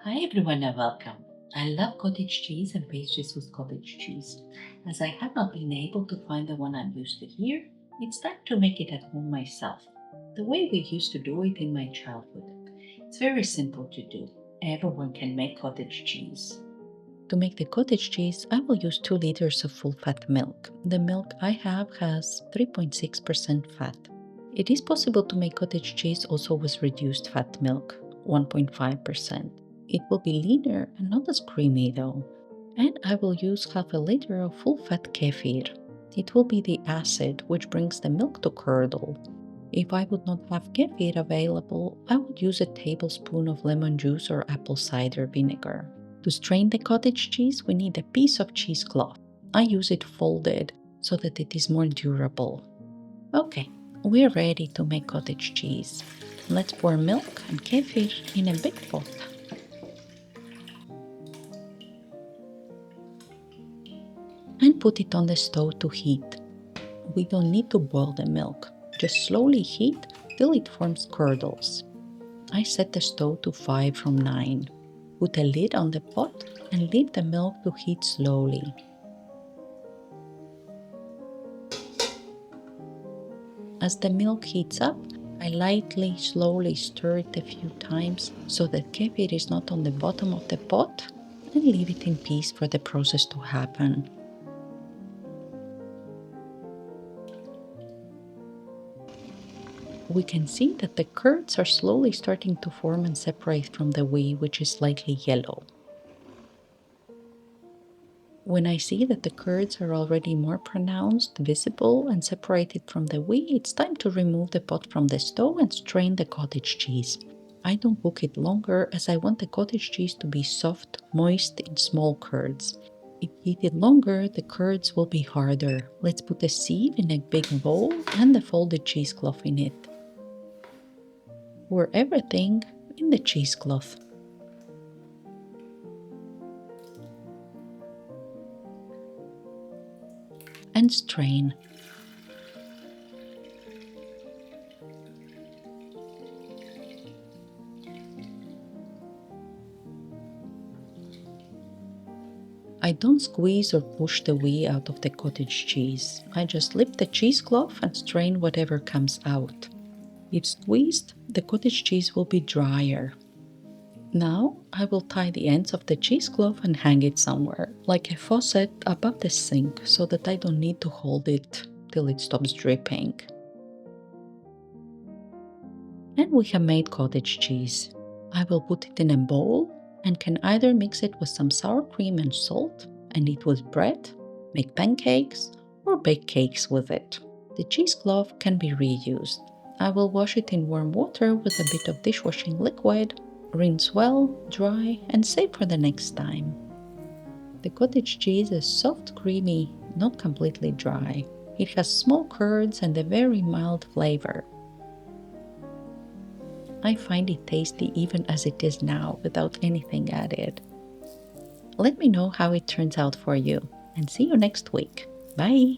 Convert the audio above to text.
Hi everyone and welcome. I love cottage cheese and pastries with cottage cheese. As I have not been able to find the one I'm used to here, it's time to make it at home myself, the way we used to do it in my childhood. It's very simple to do. Everyone can make cottage cheese. To make the cottage cheese, I will use 2 liters of full-fat milk. The milk I have has 3.6% fat. It is possible to make cottage cheese also with reduced fat milk, 1.5%. It will be leaner and not as creamy though. And I will use half a liter of full-fat kefir. It will be the acid which brings the milk to curdle. If I would not have kefir available, I would use a tablespoon of lemon juice or apple cider vinegar. To strain the cottage cheese, we need a piece of cheesecloth. I use it folded so that it is more durable. Okay, we're ready to make cottage cheese. Let's pour milk and kefir in a big pot. And put it on the stove to heat. We don't need to boil the milk, just slowly heat till it forms curdles. I set the stove to 5 from 9. Put a lid on the pot and leave the milk to heat slowly. As the milk heats up, I lightly, slowly stir it a few times so that kefir is not on the bottom of the pot, and leave it in peace for the process to happen. We can see that the curds are slowly starting to form and separate from the whey, which is slightly yellow. When I see that the curds are already more pronounced, visible, and separated from the whey, it's time to remove the pot from the stove and strain the cottage cheese. I don't cook it longer as I want the cottage cheese to be soft, moist in small curds. If heated longer, the curds will be harder. Let's put a sieve in a big bowl and the folded cheesecloth in it. Pour everything in the cheesecloth. And strain. I don't squeeze or push the whey out of the cottage cheese. I just lift the cheesecloth and strain whatever comes out. If squeezed, the cottage cheese will be drier. Now I will tie the ends of the cheesecloth and hang it somewhere, like a faucet above the sink, so that I don't need to hold it till it stops dripping. And we have made cottage cheese. I will put it in a bowl and can either mix it with some sour cream and salt and eat with bread, make pancakes, or bake cakes with it. The cheesecloth can be reused. I will wash it in warm water with a bit of dishwashing liquid, rinse well, dry, and save for the next time. The cottage cheese is soft, creamy, not completely dry. It has small curds and a very mild flavor. I find it tasty even as it is now, without anything added. Let me know how it turns out for you, and see you next week. Bye!